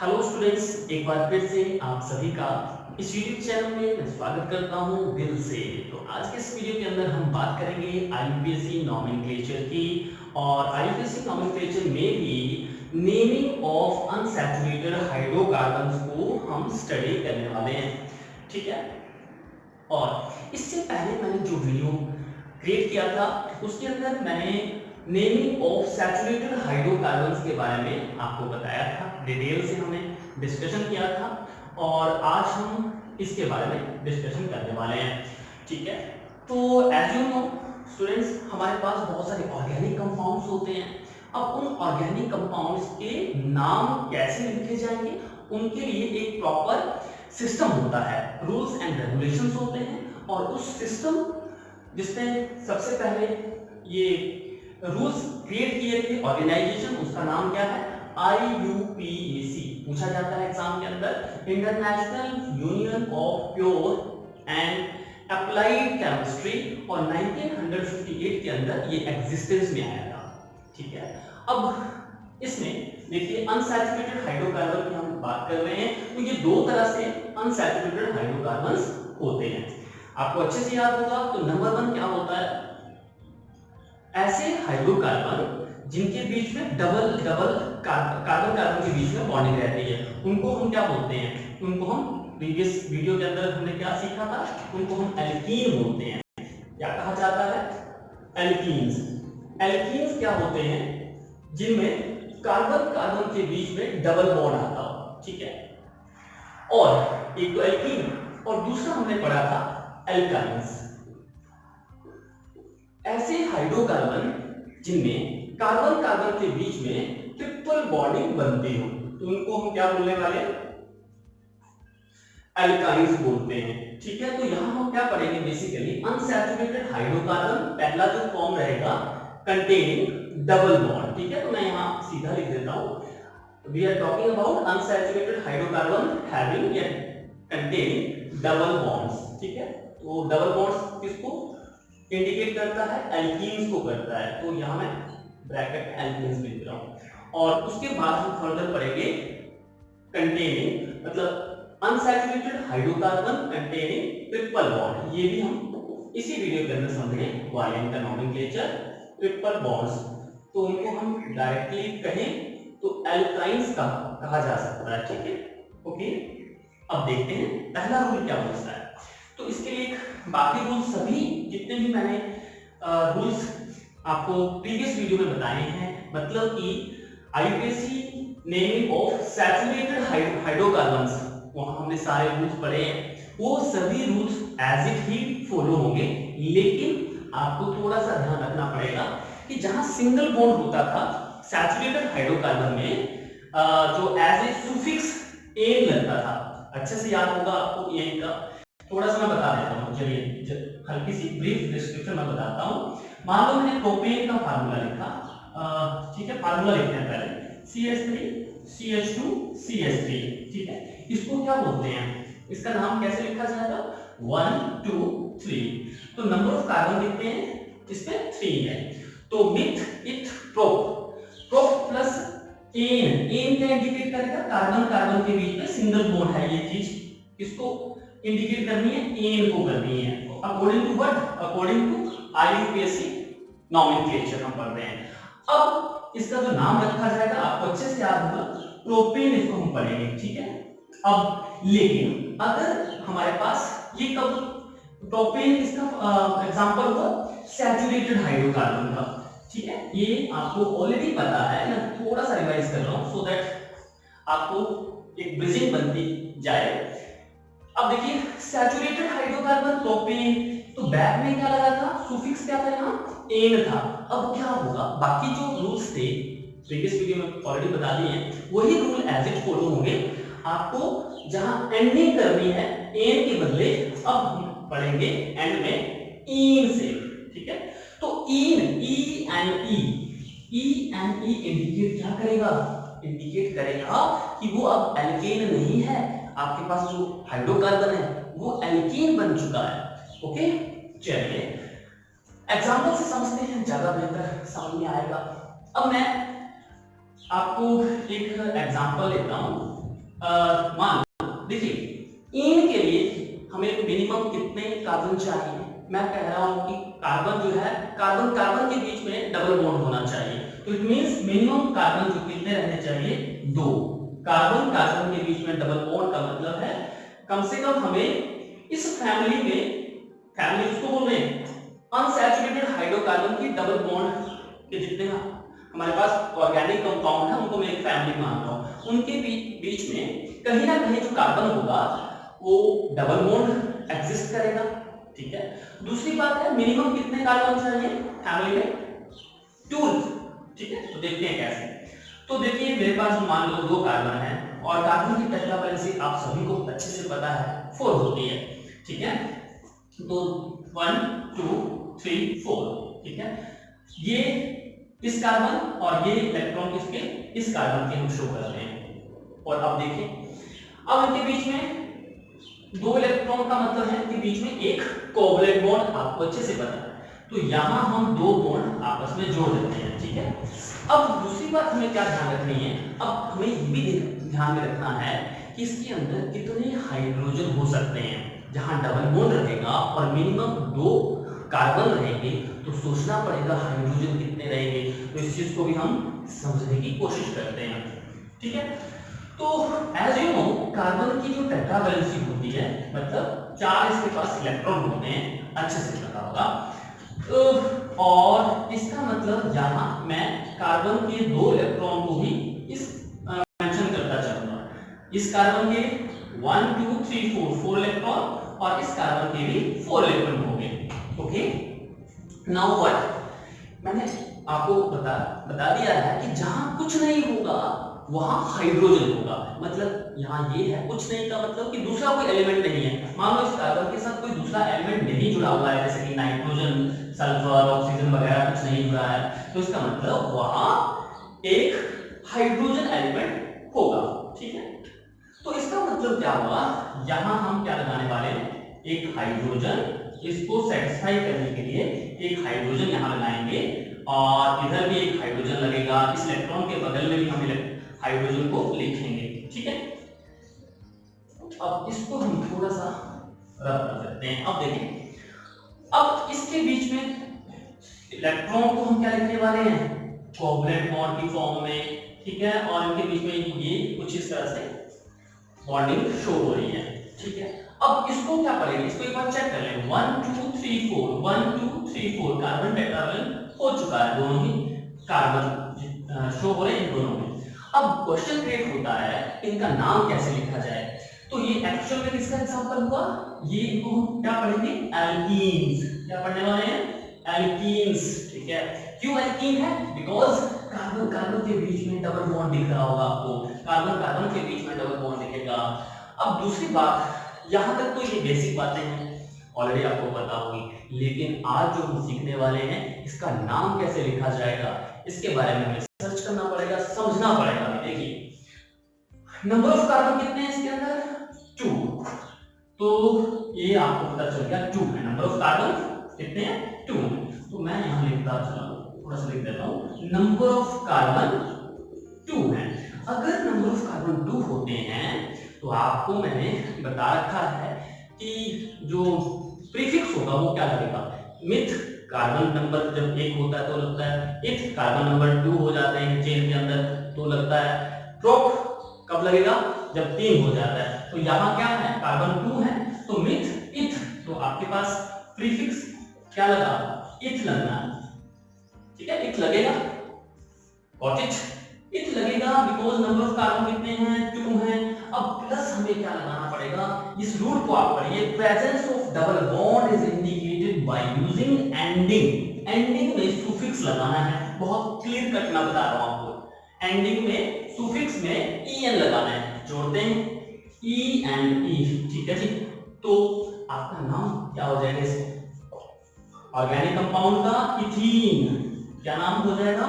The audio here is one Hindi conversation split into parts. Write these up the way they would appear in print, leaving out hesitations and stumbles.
हेलो स्टूडेंट्स, एक बार फिर से आप सभी का इस यूट्यूब चैनल में मैं स्वागत करता हूं दिल से। तो आज के इस वीडियो के अंदर हम बात करेंगे आईयूपीएससी नॉमेनक्लेचर की। और आईयूपीएससी नॉमेनक्लेचर में भी नेमिंग ऑफ अनसैचुरेटेड हाइड्रोकार्बन्स को हम स्टडी करने वाले हैं। ठीक है। और इससे पहले मैंने जो वीडियो क्रिएट किया था उसके अंदर मैंने नेमिंग ऑफ सैचुरेटेड हाइड्रोकार्बन्स के बारे में आपको बताया था, डिटेल से हमने डिस्कशन किया था और आज हम इसके बारे में डिस्कशन करने वाले हैं। ठीक है। तो एज यू नो स्टूडेंट्स, हमारे पास बहुत सारे ऑर्गेनिक कंपाउंड्स होते हैं। अब उन ऑर्गेनिक कंपाउंड्स के नाम कैसे लिखे जाएंगे, उनके लिए एक प्रॉपर सिस्टम होता है, रूल्स एंड रेगुलेशंस होते हैं। और उस सिस्टम जिसमें सबसे पहले ये रूल्स क्रिएट किए थे ऑर्गेनाइजेशन, उसका नाम क्या है? IUPAC। पूछा जाता है एग्जाम के अंदर, international union of pure and applied chemistry, और 1958 के अंदर ये एग्जिस्टेंस में आया था। ठीक है। अब इसमें देखिए अनसैचुरेटेड हाइड्रोकार्बन की हम बात कर रहे हैं, तो ये दो तरह से अनसैचुरेटेड हाइड्रोकार्बन्स होते हैं। आपको अच्छे से याद होगा। तो नंबर 1 क्या होता है? ऐसे हाइड्रोकार्बन जिनके बीच में डबल डबल कार्बन कार्बन के बीच में बॉन्डिंग रहती है, उनको हम क्या बोलते हैं? उनको हम प्रीवियस वीडियो के अंदर हमने क्या सीखा था, उनको हम एल्कीन बोलते हैं। क्या कहा जाता है? एल्कीन्स। एल्कीन्स क्या होते हैं? जिनमें कार्बन कार्बन के बीच में डबल बॉन्ड आता हो। ठीक है। और एक तो एल्कीन और दूसरा हमने पढ़ा था एल्काइंस। ऐसे हाइड्रोकार्बन जिनमें कार्बन कार्बन के बीच में ट्रिपल बॉन्डिंग बनती हो, तो उनको हम क्या बोलने वाले? एल्काइंस बोलते हैं। ठीक है। तो यहां हम क्या पढ़ेंगे? बेसिकली अनसैचुरेटेड हाइड्रोकार्बन, पहला जो फॉर्म रहेगा कंटेनिंग डबल बॉन्ड। ठीक है। तो मैं यहां सीधा लिख देता हूं, we are talking about unsaturated hydrocarbon having yet containing double bonds। ठीक है। तो डबल बॉन्ड्स किसको इंडिकेट करता है? एल्कीन्स को करता है। तो यहां मैं ब्रैकेट एल्कीन्स लिख रहा हूं। और उसके बाद हम फर्दर पढ़ेंगे कंटेनिंग, मतलब unsaturated hydrocarbon containing triple bond. ये भी हम इसी वीडियो के अंदर समझने वाले हैं, इनका नॉमेनक्लेचर ट्रिपल बॉन्ड्स। तो उनको हम डायरेक्टली कहें तो एल्काइंस का कहा जा सकता है। ठीक है। ओके। अब देखते हैं पहला रूल क्या बोलता है। तो इसके लिए बाकी रूल सभी जितने भी मैंने रूल्स आपको प्रीवियस वीडियो में बताए हैं, मतलब कि IUPAC naming of saturated hydrocarbons, वहां हमने सारे रूल्स पढ़े हैं। वो सभी रूल्स एज इट ही फॉलो होंगे, लेकिन आपको थोड़ा सा ध्यान रखना पड़ेगा कि जहां सिंगल बॉन्ड होता था सैचुरेटेड हाइड्रोकार्बन में, जो एज ए सुफिक्स एन लगता था। अच्छे से याद होगा आपको एन का। थोड़ा सा मैं बता देता हूं, चलिए हल्की सी ब्रीफ डिस्क्रिप्शन मैं बताता हूं। मान लो मैंने प्रोपेन का फार्मूला लिखा। ठीक है। फार्मूला लिखते हैं पहले, CH3 CH2 CH3। ठीक है। इसको क्या बोलते हैं? इसका नाम कैसे लिखा जाएगा? 1 2 3। तो नंबर ऑफ कार्बन कितने हैं? इसमें 3 है। तो meth eth prop, prop plus N, N क्या इंडिकेट करेगा? कार्बन कार्बन के बीच में सिंगल बॉन्ड है। ये चीज किसको इंडिकेट करनी है? एन को करनी है। According to what? According to IUPAC nomenclature हम पढ़ रहे हैं। अब इसका जो नाम रखा जाएगा आपको अच्छे से याद होगा, प्रोपेन इसको हम पढ़ेंगे। ठीक है। अब लेकिन अगर हमारे पास ये कब प्रोपेन, इसका एग्जांपल हुआ सैचुरेटेड हाइड्रोकार्बन का। ठीक है। ये आपको ऑलरेडी पता है, मैं थोड़ा सा रिवाइज कर रहा हूं सो दैट आपको एक ब्रिजिंग बनती जाए। अब देखिए सैचुरेटेड हाइड्रोकार्बन प्रोपेन, तो बैक में क्या लगा था? सुफिक्स क्या था? यहाँ एन था। अब क्या होगा? बाकी जो रूल्स थे प्रीवियस वीडियो में ऑलरेडी बता दिए हैं, वही रूल एज इट फॉलो होंगे। आपको जहां एंडिंग करनी है एन के बदले, अब हम पढ़ेंगे एंड में इन से। ठीक है। तो इन, ई एंड ई इंडिकेट क्या करेगा? इंडिकेट करेगा कि वो अब एल्केन नहीं है, आपके पास जो हाइड्रोकार्बन है वो एल्कीन बन चुका है। ओके। चलिए एग्जांपल से समझते हैं, ज्यादा बेहतर समझ में आएगा। अब मैं आपको एक एग्जांपल लेता हूं। मान देखिए इन के लिए हमें मिनिमम कितने कार्बन चाहिए। मैं कह रहा हूं कि कार्बन जो है कार्बन कार्बन के बीच में डबल बॉन्ड होना चाहिए, तो इट मींस मिनिमम कार्बन जो कितने रहने चाहिए, 2। कार्बन कार्बन के बीच में डबल बॉन्ड का मतलब है कम से कम हमें इस फैमिली में, फैमिली उसको बोल रहे हैं अनसैचुरेटेड हाइड्रोकार्बन की डबल बॉन्ड के जितने हमारे पास ऑर्गेनिक कंपाउंड है उनको मैं एक फैमिली मान रहा हूं, उनके बीच में कहीं ना कहीं जो कार्बन होगा वो डबल बॉन्ड एग्जिस्ट करेगा, ठीक है। दूसरी बात है मिनिमम कितने कार्बन चाहिए फैमिली में, 2, ठीक है। तो देखते हैं कैसे। तो देखिए मेरे पास मान लो 2 कार्बन है और कार्बन की टेट्रा वैलेंसी आप सभी को अच्छे से पता है 4 होती है, ठीक है। तो 1 2 3 4, ठीक है। ये इस कार्बन और ये इलेक्ट्रॉन किसके, इस कार्बन के हम शो कर रहे हैं। और अब देखिए अब इनके बीच में 2 इलेक्ट्रॉन का मतलब है कि बीच में एक कोवलेंट बॉन्ड आपको अच्छे से पता है, तो यहां हम 2 बॉन्ड आपस में जोड़ देते हैं, ठीक है। अब दूसरी बात हमें क्या ध्यान रखनी है, अब हमें ये भी ध्यान में रखना है कि इसके अंदर कितने हाइड्रोजन हो सकते हैं। जहां डबल बॉन्ड रहेगा और मिनिमम 2 कार्बन रहेंगे तो सोचना पड़ेगा हाइड्रोजन कितने रहेंगे, तो इस चीज को भी हम समझने की कोशिश करते हैं, ठीक है। तो एज यू नो कार्बन की जो टेट्रा वैलेंसी होती है मतलब 4 इसके पास इलेक्ट्रॉन होते हैं, अच्छे से पता होगा। तो और इसका मतलब यहां मैं कार्बन के 2 इलेक्ट्रॉन को भी इस मेंशन करता चलूंगा, इस कार्बन के 1 2 3 4 इलेक्ट्रॉन और इस कार्बन के भी 4 इलेक्ट्रॉन होंगे, ओके। नाउ व्हाट, मैंने आपको बता दिया है कि जहां कुछ नहीं होगा वहां हाइड्रोजन होगा, मतलब यहां ये है कुछ नहीं का मतलब कि दूसरा कोई एलिमेंट नहीं है। मान लो इस कार्बन के साथ कोई दूसरा एलिमेंट नहीं जुड़ा हुआ है, जैसे कि नाइट्रोजन सल्फर ऑक्सीजन वगैरह कुछ नहीं जुड़ा है, तो इसका मतलब वहां एक हाइड्रोजन एलिमेंट होगा, ठीक है। तो इसका मतलब क्या हुआ, यहां हम क्या लगाने वाले हैं, एक हाइड्रोजन, इसको सेटिस्फाई करने के लिए एक हाइड्रोजन यहां लगाएंगे और इधर भी एक हाइड्रोजन लगेगा, इस इलेक्ट्रॉन के बगल में भी हम हाइड्रोजन को लिखेंगे, ठीक है। अब इसको हम थोड़ा सा रब कर सकते हैं। अब देखें, अब इसके बीच में इलेक्ट्रॉन को हम क्या लिखने वाले हैं, कोवलेंट बॉन्ड की फॉर्म में, ठीक है। और इनके बीच में ये कुछ इस तरह से बॉन्डिंग शो हो रही है, ठीक है। अब इसको क्या करेंगे, इसको एक बार चेक कर लें। 1 2 3 4 1 2 3 4 कार्बन टेट्रावेलेंट हो चुका है, दोनों ही कार्बन शो हो रहे हैं इन दोनों में। अब क्वेश्चन क्रिएट होता है इनका नाम कैसे लिखा जाए, तो ये एक्चुअल में किसका एग्जांपल हुआ, ये इनको हम क्या पढ़ेंगे, एल्कीन्स, क्या पढ़ने वाले हैं, एल्कीन्स, ठीक है। क्यों एल्कीन है, बिकॉज कार्बन कार्बन के बीच में डबल बॉन्ड दिख रहा होगा आपको, कार्बन कार्बन के बीच में डबल बॉन्ड दिखेगा। अब दूसरी बात, यहां तक तो ये बेसिक बातें हैं ऑलरेडी आपको पता होगी, लेकिन आज जो हम सीखने वाले हैं इसका नाम कैसे लिखा जाएगा इसके बारे में हमें सर्च करना पड़ेगा, समझना पड़ेगा। देखिए नंबर ऑफ कार्बन कितने हैं इसके अंदर, 2, तो ये आपको पता चल गया 2 है, नंबर ऑफ कार्बन कितने हैं, 2। तो मैं यहां लिखता चला, थोड़ा सा लिख देता हूं, नंबर ऑफ कार्बन 2 है। अगर नंबर ऑफ कार्बन 2 होते हैं तो आपको मैंने बता रखा है कि जो प्रीफिक्स होगा वो क्या लगेगा, मिथ, कार्बन नंबर जब 1 होता है तो लगता है इथ, कार्बन नंबर 2 हो जाते हैं चेन के अंदर तो लगता है प्रोप, कब लगेगा, जब 3 हो जाता है। तो यहाँ क्या है, कार्बन 2 है तो मिथ इथ, तो आपके पास प्रीफिक्स क्या लगा, इथ लगना है, ठीक है, इथ लगेगा, गॉट इट, इथ लगेगा बिकॉज नंबर ऑफ कार्बन कितने हैं, 2 हैं। अब प्लस हमें क्या लगाना पड़ेगा, इस रूल को आप पढ़िए, presence of double bond is indicated by using ending, ending में सुफिक्स लगाना है, बहुत क्लियर कट मैं बता रहा हूं आपको, एंडिंग में सुफिक्स में en लगाना है, जोड़ते हैं e एंड e, ठीक है जी। तो आपका नाम क्या हो जाएगा, इस ऑर्गेनिक कंपाउंड का इथीन, क्या नाम हो जाएगा,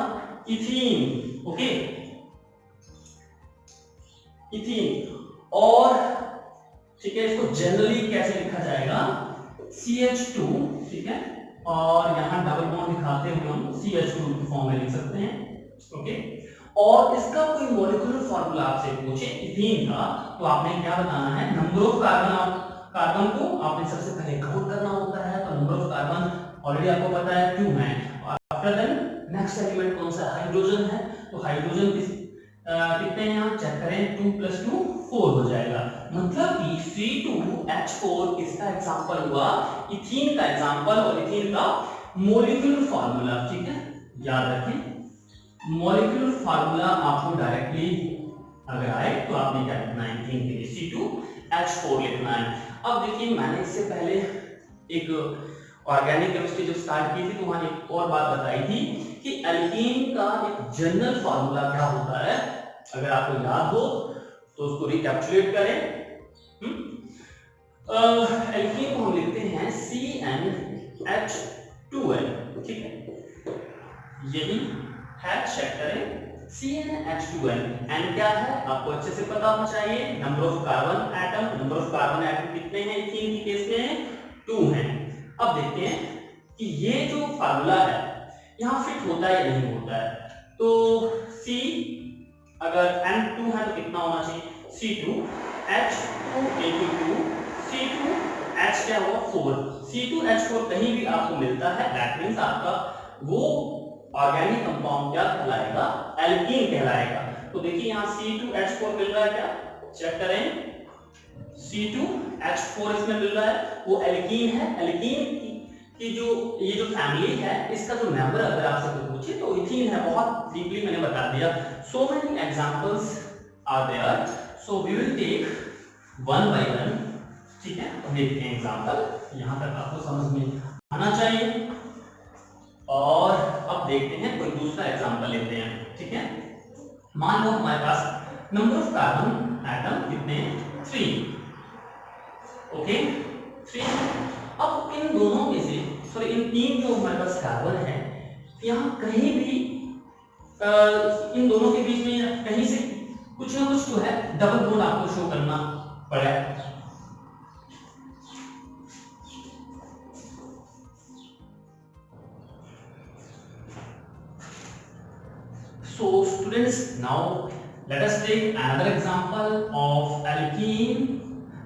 इथीन, ओके, इथीन। और ठीक है, इसको जनरली कैसे लिखा जाएगा, CH2, ठीक है, और यहां डबल बॉन्ड दिखाते हुए हम CH2 की फॉर्म में लिख सकते हैं, ओके। और इसका कोई मॉलिक्यूलर फार्मूला आपसे पूछे इथीन का, तो आपने क्या बताना है, नंबर ऑफ कार्बन को आपने सबसे पहले काउंट करना होता है। तो नंबर ऑफ कार्बन ऑलरेडी आपको पता है 2 है। आफ्टर देन नेक्स्ट एलिमेंट कौन सा, हाइड्रोजन है। तो हाइड्रोजन कितने हैं, यहाँ चेक करें, 2 + 2 4 हो जाएगा। मतलब कि C2H4 किसका एग्जांपल हुआ, इथीन का एग्जांपल, और इथीन का मॉलिक्यूलर फार्मूला। ठीक है, याद रखें मॉलिक्यूलर फार्मूला आपको डायरेक्टली अगर आए तो आपने क्या लिखना है, इथीन के लिए C2H4 लिखना है। अब देखिए मैंने इससे पहले एक ऑर्गेनिक केमिस्ट्री जब स्टार्ट की थी तो वहां एक और बात बताई थी कि एल्कीन का एक जनरल फार्मूला क्या होता है। अगर आपको याद हो तो उसको रिकैप्चुलेट करें। एल्कीन को हम लिखते हैं CnH2n। ठीक है, यही है, चेक करें CnH2n। n क्या है आपको अच्छे से पता होना चाहिए, number of carbon atom. Number of carbon atom कितने हैं इथीन की केस में, 2 हैं। अब देखते हैं कि ये जो फार्मूला है यहाँ फिट होता है या नहीं होता है। तो C अगर N2 है तो कितना होना चाहिए, C2H2 C2H क्या हुआ 4। C2H4 कहीं भी आपको मिलता है दैट मींस आपका वो ऑर्गेनिक कंपाउंड क्या कहलाएगा, एल्कीन कहलाएगा। तो देखिए यहाँ C2H4 मिल रहा है, क्या चेक करें, C2H4 इसमें मिल रहा है, वो एल्कीन है। एल्कीन की जो ये जो फैमिली है इसका जो मेंबर अगर आपसे कोई पूछे तो इथीन है। बहुत डीपली मैंने बता दिया। So many examples are there, so we will take one by one. ठीक है, तो देखते हैं एग्जांपल, यहां तक आपको समझ में आना चाहिए। और अब देखते हैं कोई दूसरा एग्जांपल लेते हैं। ठीक है, मान लो हमारे पास नंबर ऑफ कार्बन एटम कितने, 3। ओके 3। अब इन दोनों में से सॉरी इन 3 जो हमारे पास कार्बन है, यहाँ कहीं भी इन दोनों के बीच में कहीं से कुछ ना कुछ तो है, डबल बॉन्ड आपको शो करना पड़ेगा। So students, now let us take another example of alkene.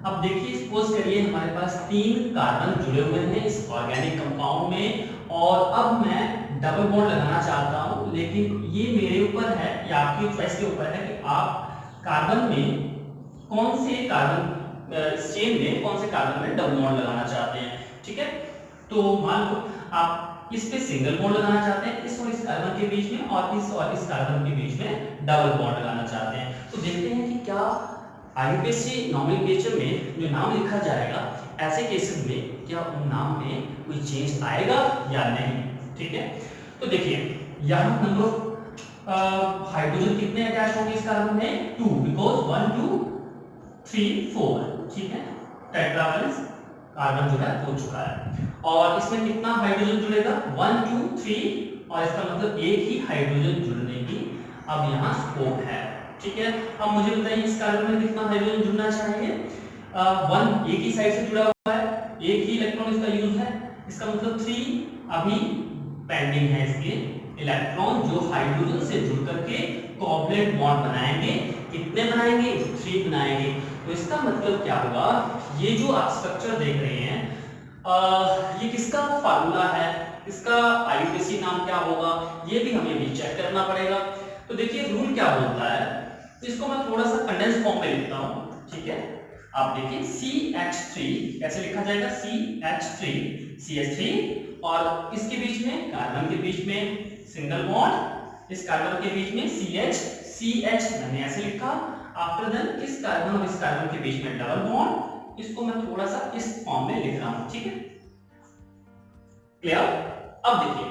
अब देखिए सपोज करिए हमारे पास 3 कार्बन जुड़े हुए हैं इस ऑर्गेनिक कंपाउंड में, और अब मैं डबल बॉन्ड लगाना चाहता हूं, लेकिन ये मेरे ऊपर है या आपकी चॉइस के ऊपर है कि आप कार्बन में कौन से कार्बन इस चेन में कौन से कार्बन में डबल बॉन्ड लगाना चाहते हैं। ठीक है, तो मान लो आप इस पे सिंगल बॉन्ड लगाना चाहते हैं, इस और इस कार्बन के बीच में, और इस कार्बन के बीच में डबल बॉन्ड लगाना चाहते हैं। तो देखते हैं कि क्या आईयूपीएसी नोमेनक्लेचर में जो नाम लिखा जाएगा ऐसे केसेस में क्या उन नाम में कोई चेंज आएगा या नहीं। ठीक है, तो देखिए यहाँ नंबर ऑफ हाइड्रोजन कितने अटैच होंगे इस कार्बन में, 2, बिकॉज 1 2 3 4। ठीक है, टेट्रावैलेंस कार्बन जो है हो चुका है। और इसमें कितना हाइड्रोजन जुड़ेगा, 1 2 3, और इसका मतलब एक ही हाइड्रोजन जुड़ने की अब यहाँ स्कोप है। ठीक है, अब मुझे बताइए इस कार्बन में कितना हाइड्रोजन जुड़ना चाहिए, 1 एक ही साइड से जुड़ा हुआ है, एक ही इलेक्ट्रॉन इसका यूज है, इसका मतलब 3 अभी पेंडिंग है इसके इलेक्ट्रॉन जो हाइड्रोजन से जुड़ करके कोवलेंट बॉन्ड बनाएंगे। कितने बनाएंगे, 3 बनाएंगे। तो इसका मतलब क्या होगा, ये जो आप स्ट्रक्चर देख रहे हैं ये किसका फार्मूला है, इसका आईयूपीएसी नाम क्या होगा, ये भी हमें भी चेक करना पड़ेगा। तो देखिए रूल क्या बोलता है, तो इसको मैं थोड़ा सा कंडेंस फॉर्म में लिखता हूं। ठीक है, आप देखिए CH3 कैसे लिखा जाएगा, CH3 और इसके बीच में कार्बन के बीच में सिंगल बॉन्ड, इस कार्बन के बीच में CH मैंने ऐसे लिखा। आफ्टर देन इस कार्बन और इस कार्बन के बीच में डबल बॉन्ड, इसको मैं थोड़ा सा इस फॉर्म में लिख रहा हूं। ठीक है, क्लियर। अब देखिए,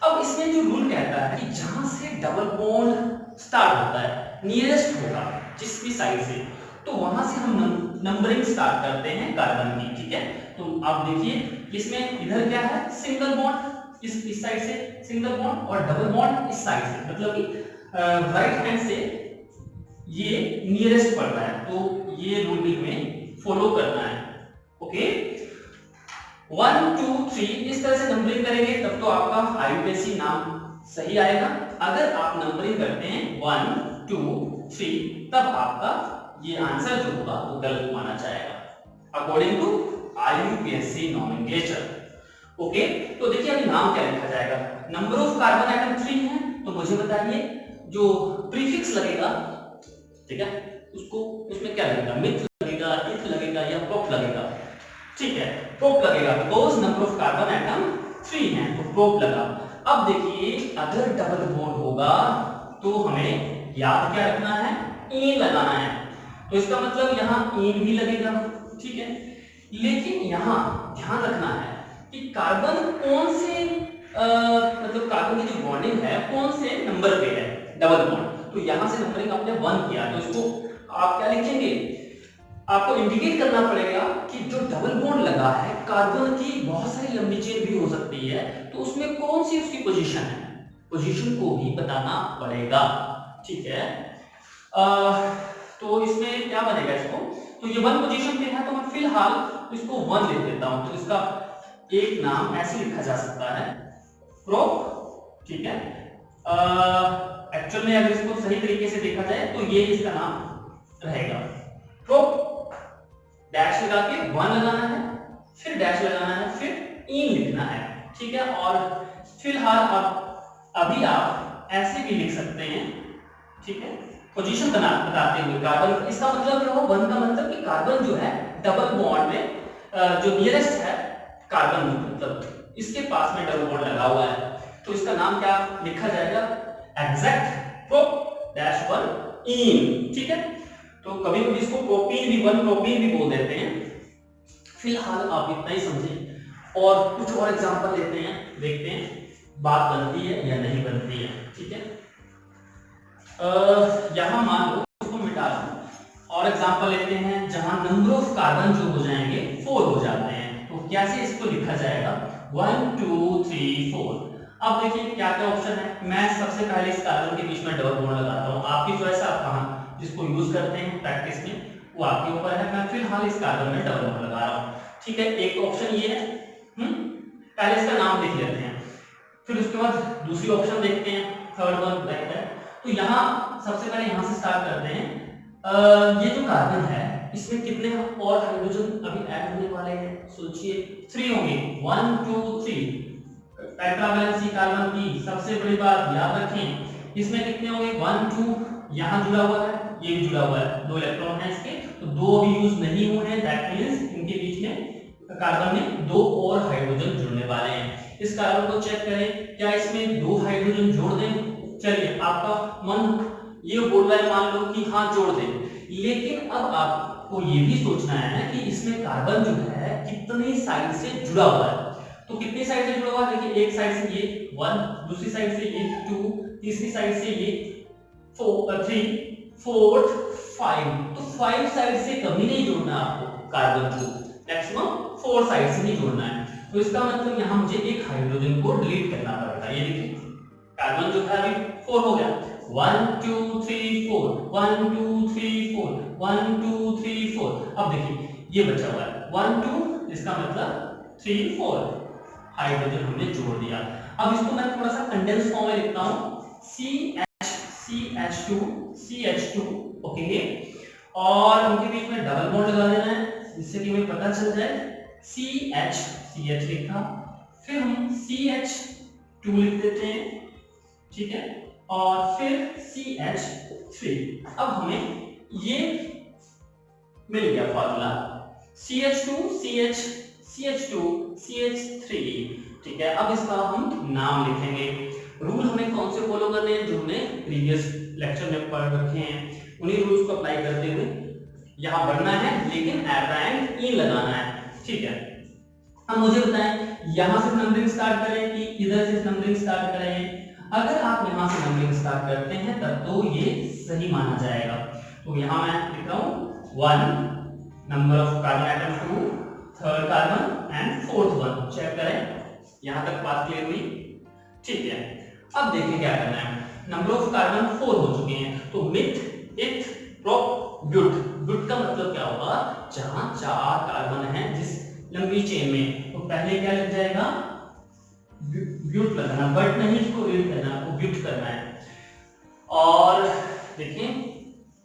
अब इसमें जो रूल कहता है कि जहां से डबल बॉन्ड स्टार्ट होता है, नियरेस्ट होगा जिस भी साइड से, तो वहां से हम नंबरिंग स्टार्ट करते हैं कार्बन की। ठीक है, तो आप देखिए इसमें इधर क्या है, सिंगल बॉन्ड इस साइड से सिंगल बॉन्ड और डबल बॉन्ड इस साइड से, मतलब कि राइट हैंड से ये नियरेस्ट पड़ रहा है, तो ये रूल भी हमें फॉलो करना है। ओके, 1 2 3 इस तरह से नंबरिंग करेंगे तब तो आपका आईयूपीएसी नाम सही आएगा। अगर आप नंबरिंग करते हैं 1 2 3 तब आपका ये आंसर जो होगा वो गलत माना जाएगा according to IUPAC nomenclature. Okay, तो देखिए अभी नाम क्या लिखा जाएगा। नंबर ऑफ कार्बन एटम 3 है, तो मुझे बताइए जो प्रीफिक्स लगेगा, ठीक है, उसको उसमें क्या लगेगा, मिथ लगेगा, इथ लगेगा या प्रोप लगेगा। ठीक है, प्रोप लगेगा because number of carbon atom 3 है तो प्रोप लगा। अब देखिए अगर डबल बॉन्ड होगा तो हमें याद क्या रखना है, इन लगाना है। तो इसका मतलब यहाँ इन भी लगेगा, ठीक है। लेकिन यहाँ ध्यान रखना है कि कार्बन कौन से मतलब कार्बन की जो बॉन्डिंग है कौन से नंबर पे है, डबल बॉन्ड। तो यहाँ से नंबरिंग आपने 1 किया तो इसको आप क्या लिखेंगे, आपको इंडिकेट करना पड़ेगा कि जो डबल बॉन्ड लगा है कार्बन की बहुत सारी लंबी चेन भी हो सकती है, तो उसमें कौन सी उसकी पोजीशन है, पोजीशन को भी बताना पड़ेगा, ठीक है। तो इसमें क्या बनेगा इसको, तो ये 1 पोजीशन पे है तो मैं फिलहाल इसको 1 लिख देता हूं। तो इसका एक नाम ऐसे लिखा जा सकता है प्रोप, ठीक है। एक्चुअल में अगर इसको सही तरीके से देखा जाए तो ये इसका नाम रहेगा प्रोप। डैश लगा के 1 लगाना है, फिर डैश लगाना है, फिर इन लिखना है, ठीक है। और फिलहाल अब अभी आप ऐसे भी लिख सकते हैं, ठीक है, पोजीशन बताते हुए कार्बन। इसका मतलब क्या होगा, 1 का मतलब कि कार्बन जो है डबल बॉन्ड में जो नियरेस्ट है कार्बन मतलब इसके पास में डबल बॉन्ड लगा हुआ है, तो इसका नाम क्या लिखा जाएगा, एग्जैक्ट प्रोप डैश 1 इन, ठीक है। तो कभी कभी इसको प्रोपीन भी 1 प्रोपीन भी बोल देते हैं। फिलहाल आप इतना ही समझें और कुछ और एग्जांपल लेते हैं, देखते हैं बात बनती है या नहीं बनती है, ठीक है। यहां मान लो इसको मिटा दो और एग्जांपल लेते हैं जहां नंबर ऑफ कार्बन जो हो जाएंगे 4 हो जाते हैं, तो कैसे इसको लिखा जाएगा 1 2 3 4। अब देखिए क्या क्या ऑप्शन है। मैं सबसे पहले इस कार्बन के बीच में डबल बॉन्ड लगाता हूं, आपकी चॉइस आप कहां जिसको यूज करते हैं प्रैक्टिस में वो आपके ऊपर है। मैं फिलहाल इस कार्बन में डबल बॉन्ड लगा रहा हूं, ठीक है। एक ऑप्शन ये है, पहले इसका नाम लिख लेते हैं, फिर उसके बाद दूसरी ऑप्शन देखते हैं, थर्ड वन रहता है। तो यहाँ सबसे पहले यहाँ से स्टार्ट करते हैं। ये जो कार्बन है इसमें कितने और हाइड्रोजन अभी ऐड होने वाले हैं, सोचिए 3 होंगे, 1 2 3। टेट्रावैलेंसी कार्बन की सबसे बड़ी बात याद रखें, इसमें कितने होंगे 1 2, यहाँ जुड़ा हुआ है, ये भी जुड़ा हुआ है, 2 इलेक्ट्रॉन है इसके, तो 2 अभी यूज नहीं हुए हैं, दैट मींस इनके बीच में कार्बन में 2 और हाइड्रोजन जुड़ने वाले हैं। इस कार्बन को चेक करें, क्या इसमें 2 हाइड्रोजन जोड़ दें। चलिए आपका मन ये बोल रहा है मान लो कि हाँ जोड़ दें, लेकिन अब आपको ये भी सोचना है कि इसमें कार्बन जो है कितनी साइड से जुड़ा हुआ है। तो कितनी साइड से जुड़ा हुआ है, देखिए एक साइड से ये 1, दूसरी साइड से ये 2, तीसरी साइड से ये 3, 4, 5। तो 5 साइड से कभी नहीं जोड़ना आपको कार्बन को, मैक्सिमम 4 साइड से ही जोड़ना है। तो इसका मतलब यहाँ मुझे एक हाइड्रोजन को डिलीट करना पड़ेगा। ये देखिए कार्बन जो है अभी 4 हो गया, 1 2 3 4, 1 2 3 4, 1 2 3 4। अब देखिए ये बचा हुआ है 1 2, इसका मतलब 3 4 हाइड्रोजन हमने जोड़ दिया। अब इसको मैं थोड़ा सा कंडेंस फॉर्म में लिखता हूं, CH2 CH2, ओके। और उनके बीच में डबल बॉन्ड लगा देना है जिससे कि हमें पता चल जाए CH लिखा, फिर हम CH2 लिख देते हैं, ठीक है, और फिर CH3। अब हमें ये मिल गया फार्मूला CH2 CH2 CH3, ठीक है। अब इसका हम नाम लिखेंगे। रूल हमें कौन से फॉलो करने हैं, जो हमने प्रीवियस लेक्चर में पढ़ रखे हैं, उन्हीं रूल्स को अप्लाई करते हुए यहाँ बढ़ना है, लेकिन एट द एंड इन लगाना है, ठीक है। अब मुझे बताएं यहां से नंबरिंग स्टार्ट करें कि इधर से नंबरिंग स्टार्ट करें। अगर आप यहां से नंबरिंग स्टार्ट करते हैं तब तो ये सही माना जाएगा। तो यहां मैं लिख रहा हूं 1 number of carbon atom 2, third carbon and fourth one. Check करें यहां तक बात क्लियर हुई, ठीक है। अब देखिए क्या करना है, नंबर ऑफ कार्बन 4 हो चुके हैं, तो मिथ इथ प्रोप ब्यूट। ब्यूट का मतलब क्या होगा, जहां 4 कार्बन है जिस लंबी चेन में, तो पहले क्या लग जाएगा ब्यूट लगाना, बट नहीं इसको ईट करना, आपको ब्यूट करना है। और देखिए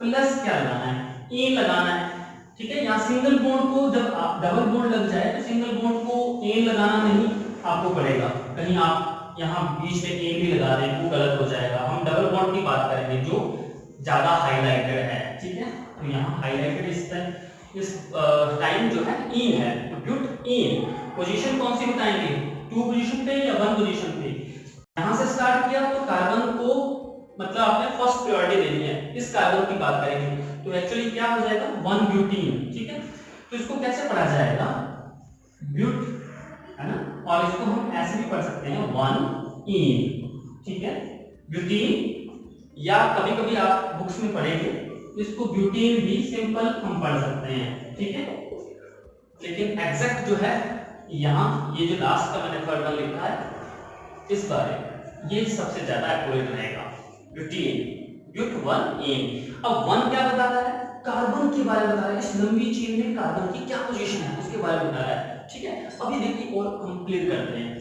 प्लस क्या लगाना है, ई लगाना है, ठीक है। यहाँ सिंगल बॉन्ड को जब आप डबल बॉन्ड लग जाए तो सिंगल बॉन्ड को ए लगाना नहीं आपको पड़ेगा, कहीं आप यहाँ बीच में ए भी लगा दें वो गलत हो जाएगा। हम डबल बॉन्ड की बात करेंगे जो ज्यादा हाईलाइटेड है, ठीक है। तो यहाँ हाईलाइटेड इस टाइम जो है इन है, तो ब्यूट इन। पोजीशन कौन सी बताएंगे, 2 पोजीशन पे या 1 पोजीशन पे। यहाँ से स्टार्ट किया तो कार्बन को मतलब आपने फर्स्ट प्रायोरिटी देनी है, इस कार्बन की बात करेंगे तो एक्चुअली क्या हो जाएगा 1 ब्यूटीन, ठीक है। तो इसको कैसे पढ़ा जाएगा, ब्यूट, है ना। और इसको हम ऐसे भी पढ़ सकते हैं 1 इन, ठीक है, ब्यूटीन। या कभी कभी आप बुक्स में पढ़ेंगे इसको ब्यूटीन भी सिंपल हम पढ़ सकते हैं, ठीक है। लेकिन एग्जैक्ट जो है यहाँ ये जो लास्ट का मैंने थर्ड वन लिखा है इस बारे ये सबसे ज्यादा एक्यूरेट रहेगा, ब्यूटीन, ब्यूट 1 इन। अब 1 क्या बताता है, कार्बन के बारे में बता रहा है, इस लंबी चेन में कार्बन की क्या पोजीशन है उसके बारे में बता रहा है, ठीक है। अभी देखिए और कंप्लीट करते हैं।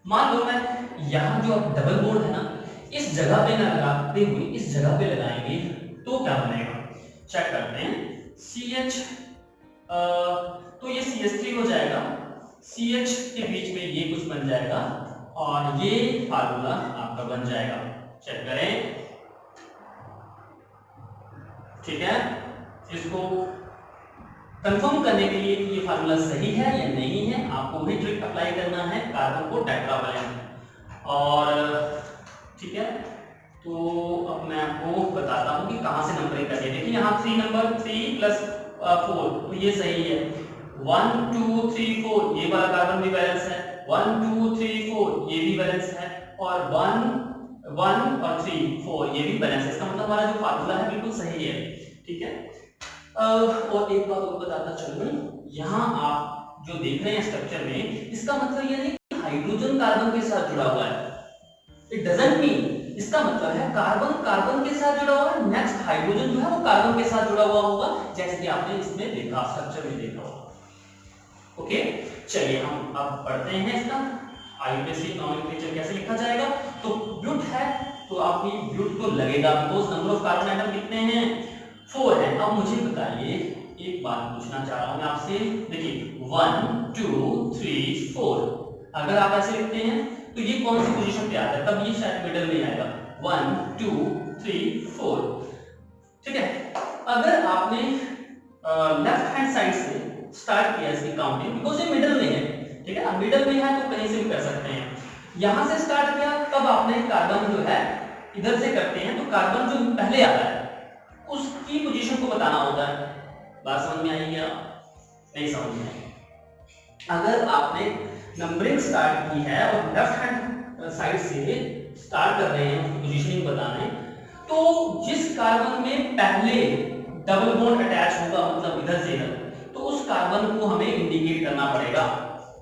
मान लो मैं यहाँ जो डबल बॉन्ड है ना इस जगह पे ना लगाते हुए इस जगह पे लगाएंगे तो क्या बनेगा, चेक करते हैं। CH तो ये CH3 हो जाएगा, CH के बीच में ये कुछ बन जाएगा और ये फार्मूला आपका बन जाएगा, चेक करें, ठीक है। इसको कंफर्म करने के लिए कि ये फार्मूला सही है या नहीं है आपको वही ट्रिक अप्लाई करना है, कार्बन को टेट्रावैलेंट। और ठीक है, तो अब मैं आपको बताता हूं कि कहां से नंबरिंग करनी है। देखिए यहाँ 3 नंबर 3 प्लस 4 तो ये सही है, 1 2 3 4 ये वाला कार्बन भी बैलेंस है, 1 2 3 4 ये भी बैलेंस है और 1 1 और 3 4 ये भी बैलेंस है। इसका मतलब हमारा जो फार्मूला है बिल्कुल सही है, ठीक है। और एक बात और बताता चलूं, यहाँ आप जो देख रहे हैं स्ट्रक्चर में इसका मतलब ये नहीं कि हाइड्रोजन कार्बन के साथ जुड़ा हुआ है, इट डजंट मीन। इसका मतलब है कार्बन कार्बन के साथ जुड़ा हुआ है, नेक्स्ट हाइड्रोजन जो है वो कार्बन के साथ जुड़ा हुआ होगा, जैसे कि आपने इसमें देखा, स्ट्रक्चर में देखा होगा। ओके, चलिए हम अब पढ़ते हैं इसका आईयूपीएसी नोमेनक्लेचर कैसे लिखा जाएगा। तो ब्यूट है तो आपकी ब्यूट को लगेगा, because number of carbon atom कितने हैं 4 है। अब मुझे बताइए एक बात पूछना चाह रहा हूं मैं आपसे, देखिए 1 2 3 4 अगर आप ऐसे लिखते हैं तो ये कौन सी पोजीशन पे आता है, तब ये शायद मिडिल में आएगा 1 2 3 4, ठीक है। अगर आपने लेफ्ट हैंड साइड से स्टार्ट किया इसकी काउंटिंग, बिकॉज़ ये मिडिल में है, ठीक है ना, मिडिल में है तो कहीं से भी कर सकते हैं। यहां से स्टार्ट किया तब आपने कार्बन जो है इधर से करते हैं तो कार्बन जो पहले आता है उसकी पोजीशन को बताना होता है। बात समझ में आई क्या, नहीं समझ में आई? अगर आपने नंबरिंग स्टार्ट की है और लेफ्ट हैंड साइड से स्टार्ट कर रहे हैं पोजीशनिंग बताने, तो जिस कार्बन में पहले डबल बॉन्ड अटैच होगा मतलब इधर से इधर, तो उस कार्बन को हमें इंडिकेट करना पड़ेगा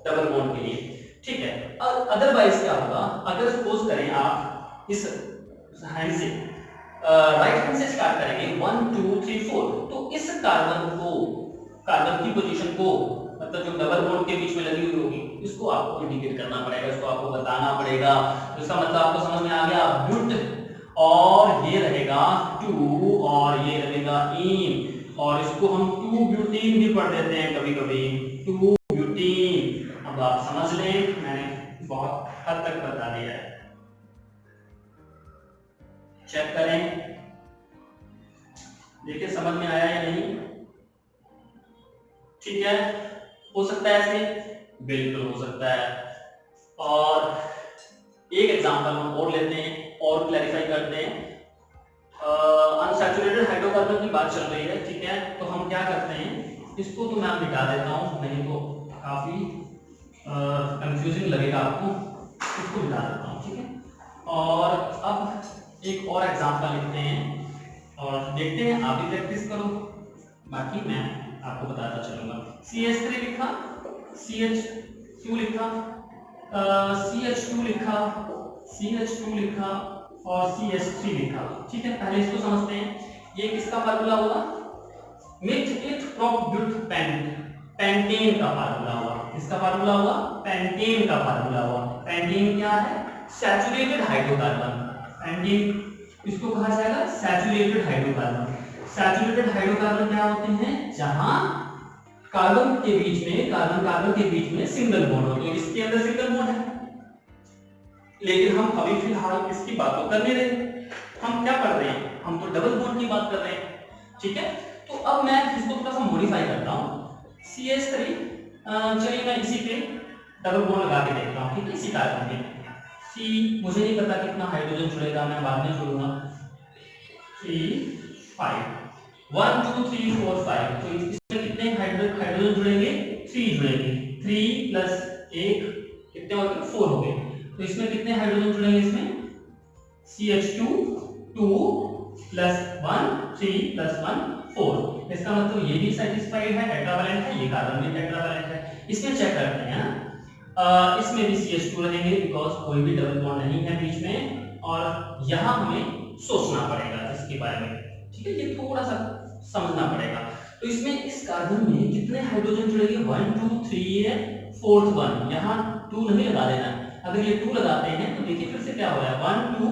डबल बॉन्ड के लिए, ठीक है। और अदरवाइज क्या होगा, अगर सपोज करें आप इस हैंड से राइट हैंड से स्टार्ट करेंगे 1 2 3 4, तो इस कार्बन की पोजीशन को मतलब जो डबल बॉन्ड के बीच में लगी हुई होगी इसको आपको इंडिकेट करना पड़ेगा, इसको आपको बताना पड़ेगा। तो इसका मतलब आपको समझ में आ गया, ब्यूट और ये रहेगा 2 और ये रहेगा इन, और इसको हम 2 ब्यूटीन भी पढ़ देते हैं कभी कभी, 2 ब्यूटीन। अब आप समझ लें मैंने बहुत हद तक बता दिया है, चेक करें देखिए समझ में आया या नहीं, ठीक है। हो सकता है ऐसे, बिल्कुल हो सकता है। और एक एग्जांपल हम और लेते हैं और क्लैरिफाई करते हैं। अनसैचुरेटेड हाइड्रोकार्बन की बात चल रही है, ठीक है। तो हम क्या करते हैं, इसको तो मैं मिटा देता हूं, नहीं तो काफी कंफ्यूजिंग लगेगा आपको, इसको मिटा देता हूं, ठीक है। और अब एक और एग्जांपल लिखते हैं और देखते हैं, आप भी प्रैक्टिस करो, बाकी मैं आपको बताता चलूंगा। CH3 लिखा, CH2 लिखा, CH2 लिखा, CH2 लिखा और CH3 लिखा, ठीक है। पहले इसको समझते हैं, ये किसका फार्मूला होगा, मिथ प्रोप ब्यूट पेंटेन का फार्मूला होगा, किसका फार्मूला होगा, पेंटेन का फार्मूला होगा। पेंटीन क्या है? Saturated hydrocarbon. पेंटीन इसको कहा जाएगा सैचुरेटेड हाइड्रोकार्बन। सैचुरेटेड हाइड्रोकार्बन क्या होते हैं? जहां कार्बन के बीच में, कार्बन के बीच में सिंगल बॉन्ड हो। तो इसके अंदर सिंगल बॉन्ड है, लेकिन हम अभी फिलहाल इसकी बात तो कर नहीं रहे, हम क्या कर रहे हैं? हम तो डबल बॉन्ड की बात कर रहे हैं, ठीक है। तो अब मैं इसको थोड़ा सा मॉडिफाई करता हूं। CH3 चलिए मैं इसी पे डबल बॉन्ड लगा के देखता हूं, ठीक है। इसी कार्बन पे C, मुझे नहीं पता कितना हाइड्रोजन जुड़ेगा, मैं बाद में जोड़ूंगा। 3 5 1 2 3 4 5। तो इसमें कितने हाइड्रोजन जुड़ेंगे? 3 जुड़ेंगे। 3 प्लस 1 कितने हो गए? 4 हो गए। तो इसमें कितने हाइड्रोजन जुड़ेंगे? इसमें CH2 2 प्लस 1 3 प्लस 1 4। इसका मतलब ये भी सेटिस्फाइड है, टेट्रावैलेंट है, ये कार्बन भी टेट्रावैलेंट है। इसमें चेक करते हैं ना, इसमें भी CH2 रहेंगे बिकॉज कोई भी डबल बॉन्ड नहीं है बीच में, और यहां हमें सोचना पड़ेगा इसके बारे में, ठीक है। ये थोड़ा सा समझना पड़ेगा। तो इसमें इस कार्बन में कितने हाइड्रोजन जुड़ेंगे? 1 2 3 है, फोर्थ 1, यहां 2 नहीं लगा देना। अगर ये 2 लगाते हैं तो देखिए फिर से क्या हो रहा है? 1 2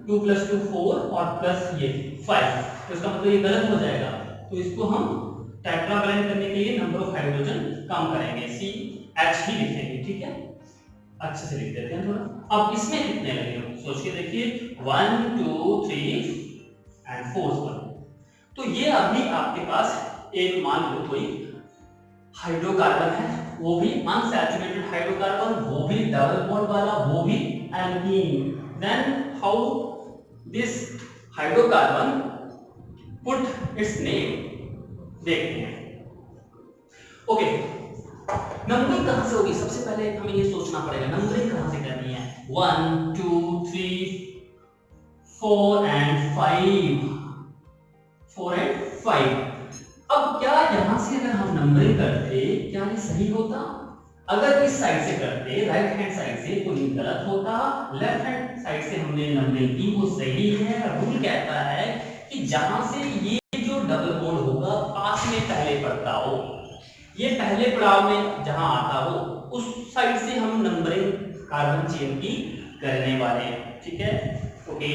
2 प्लस 2 4 और प्लस ये 5। तो इसका मतलब ये गलत हो जाएगा। तो इसको हम टेट्रावैलेंट करने के लिए नंबर ऑफ हाइड्रोजन कम करेंगे, CH ही लिखेंगे, ठीक है। अच्छे से लिख देते हैं थोड़ा। अब इसमें कितने लगेंगे? सोच के देखिए, 1 2 3 एंड फोर्थ 1। तो ये अभी आपके पास एक मान लो कोई हाइड्रोकार्बन है, वो भी अनसैचुरेटेड हाइड्रोकार्बन, वो भी डबल बॉन्ड वाला, वो भी alkene. Then how this hydrocarbon put its name, देखते हैं। ओके, नंबरिंग कहां से होगी? सबसे पहले हमें ये सोचना पड़ेगा नंबरिंग कहां से करनी है। 1 2 3 4 एंड 5, 4 एंड 5। अब क्या यहां से अगर हम नंबरिंग करते, क्या ये सही होता? अगर इस साइड से करते, राइट हैंड साइड से, तो ये गलत होता। लेफ्ट हैंड साइड से हमने नंबरिंग की, वो सही है। रूल कहता है कि जहां से ये जो डबल बॉन्ड होगा पास में पहले पड़ता हो, ये पहले पड़ाव में जहां आता हो, उस साइड से हम नंबरिंग कार्बन चेन की करने वाले हैं, ठीक है। ओके,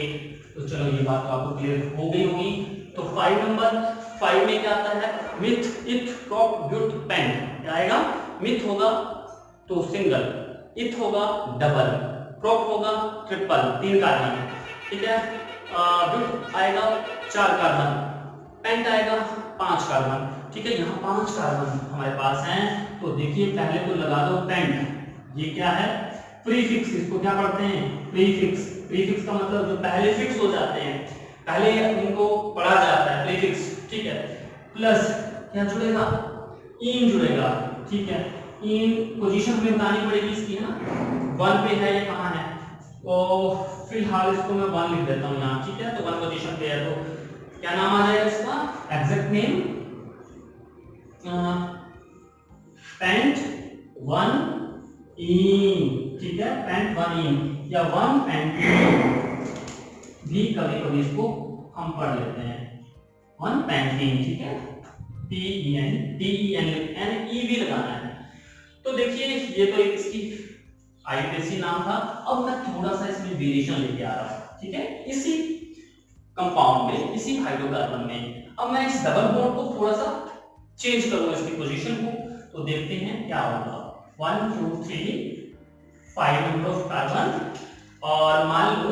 तो चलो ये बात तो आपको क्लियर हो गई होगी। तो 5 नंबर 5 में क्या आता है? Myth eth prop ब्यूट paint. क्या आएगा? मिथ होगा तो सिंगल, इथ होगा डबल, प्रोप होगा ट्रिपल, 3 कार्बन है, ठीक है। ब्यूट आएगा 4 कार्बन, पेंट आएगा 5 कार्बन, ठीक है। यहाँ 5 कार्बन हमारे पास हैं। तो देखिए पहले तो लगा दो पेंट। ये क्या है? प्रीफिक्स। इसको क्या पढ़ते हैं? प्रीफिक्स। प्रीफिक्स का मतलब जो पहले फिक्स हो जाते हैं, पहले उनको पढ़ा जाता है, प्रीफिक्स, ठीक है। प्लस क्या जुड़ेगा? इन जुड़ेगा, ठीक है। इन पोजीशन हमें बतानी पड़ेगी इसकी, है ना। 1 पे है, ये कहाँ है? तो फिलहाल इसको मैं 1 लिख देता हूँ यहाँ, ठीक है। तो 1 पोजीशन पे है, तो क्या नाम आ जाएगा इसका? एग्जैक्ट नेम पेंट 1 इन, ठीक है। पेंट 1 इन या 1 पेंटीन भी कभी कभी इसको हम पढ़ लेते हैं, 1 पेंटीन, ठीक है। PEN TEN भी लगाना है। तो देखिए ये तो एक इसकी IUPAC नाम था। अब मैं थोड़ा सा इसमें वेरिएशन लेके आ रहा हूँ, ठीक है। इसी कंपाउंड में, इसी हाइड्रोकार्बन में अब मैं इस डबल बॉन्ड को थोड़ा सा चेंज करूंगा इसकी पोजीशन को। तो देखते हैं क्या होगा। 1 2 3 5 नंबर ऑफ कार्बन, और मान लो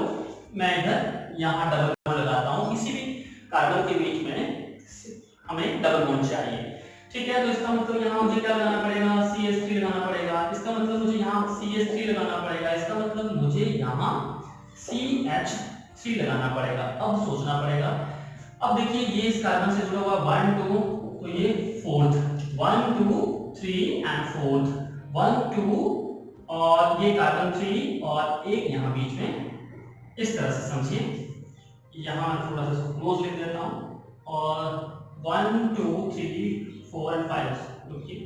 मैं इधर यहाँ डबल बॉन्ड लगाता हूँ। किसी भी कार्बन के बीच में हमें डबल बॉन्ड चाहिए, ठीक है। तो इसका मतलब यहाँ मुझे क्या लगाना पड़ेगा? CH3 लगाना पड़ेगा। इसका मतलब मुझे यहाँ CH3 लगाना पड़ेगा। इसका मतलब मुझे यहाँ CH3 लगाना पड़ेगा। अब सोचना पड़ेगा। अब देखिए ये इस कार्बन से जुड़ा हुआ 1 2, तो ये फोर्थ, 1 2 3 एंड फोर्थ, 1 2, और ये कार्बन 3 और एक यहाँ बीच में, इस तरह से समझिए। यहाँ थोड़ा सा क्लोज लिख देता हूँ, और 1 2 3 4 एंड 5, देखिए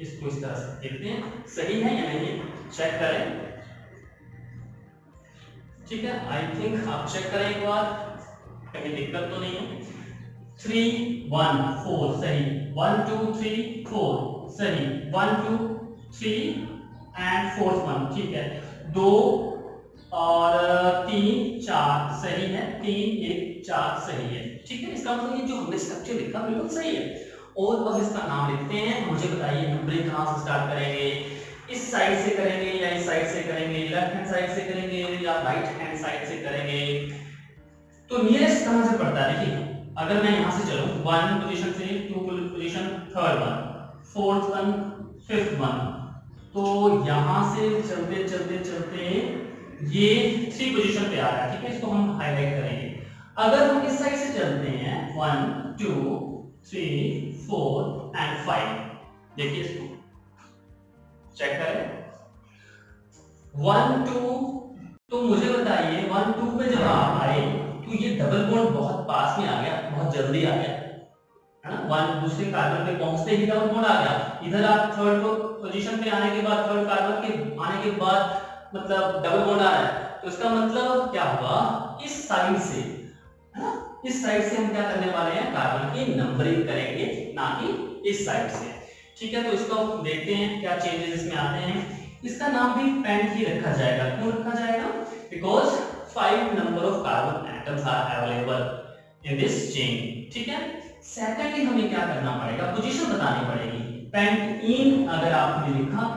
इसको इस तरह से देखते हैं सही है या नहीं, चेक करें, ठीक है। आई थिंक आप चेक करें एक बार, कहीं दिक्कत तो नहीं है। 3 1 4 सही, 1 2 3 4 सही, 1 2 3 एंड फोर्थ वन, ठीक है, 2 और 3 4 सही है, 3 1 4 सही है, ठीक है। इसका मतलब ये जो हमने स्ट्रक्चर लिखा बिल्कुल सही है। और अब इसका नाम लिखते हैं। मुझे बताइए नंबरिंग कहाँ से स्टार्ट करेंगे, इस साइड से करेंगे या इस साइड से करेंगे, लेफ्ट हैंड साइड से करेंगे या राइट हैंड साइड से करेंगे। तो नियरेस्ट कहां से पड़ता है, देखिए अगर मैं यहां से चलूं 1 पोजीशन से 2 position, third one, fourth one, fifth one, तो यहां से चलते चलते चलते ये 3 पोजीशन पे आ रहा है, ठीक है। इसको हम हाईलाइट करेंगे। अगर हम इस साइड से चलते हैं 1 2 3 4 एंड 5, देखिए इसको चेक करें 1 2, तो मुझे बताइए 1 2 पे जब आप आए तो ये डबल बॉन्ड बहुत पास में आ गया, बहुत जल्दी आ गया, है ना। 1 दूसरे कार्बन पे पहुंचते ही डबल बॉन्ड आ गया। इधर आप थर्ड पोजीशन पे आने के बाद, थर्ड कार्बन के आने के बाद मतलब डबल बॉन्ड आ रहा है, तो इसका मतलब क्या होगा, इस साइड से, है ना, इस साइड से हम क्या करने वाले हैं, कार्बन की नंबरिंग करेंगे, ना कि इस साइड से, ठीक है। तो इसको देखते हैं क्या चेंजेस इसमें आते हैं। इसका नाम भी पेंट ही रखा जाएगा। क्यों रखा जाएगा, because 5 number of carbon atoms are available in this chain, ठीक है। सेकेंडली हमें क्या करना पड़ेगा, पोजीशन बतानी पड़ेगी। पेंट इन अगर आपने लिखा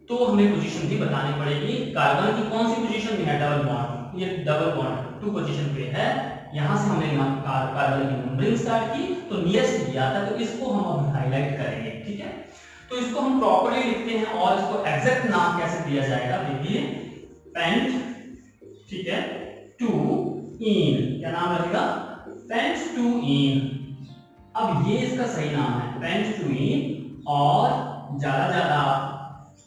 तो हमें पोजीशन भी बतानी पड़ेगी। कार्बन की कौन सी पोजीशन में है, डबल बॉन्ड, ये डबल बॉन्ड 2 पोजीशन पे है। यहां से हमने कार्बन की नंबरिंग स्टार्ट की, तो नियरेस्ट दिया था, तो इसको हम अभी हाईलाइट करेंगे, ठीक है। तो इसको हम प्रॉपर्ली लिखते हैं और इसको एग्जैक्ट नाम कैसे दिया जाएगा, देखिए पेंट, ठीक है, टू इन, क्या नाम रहेगा, पेंट टू इन। अब ये इसका सही नाम है, पेंट टू इन, और ज्यादा आप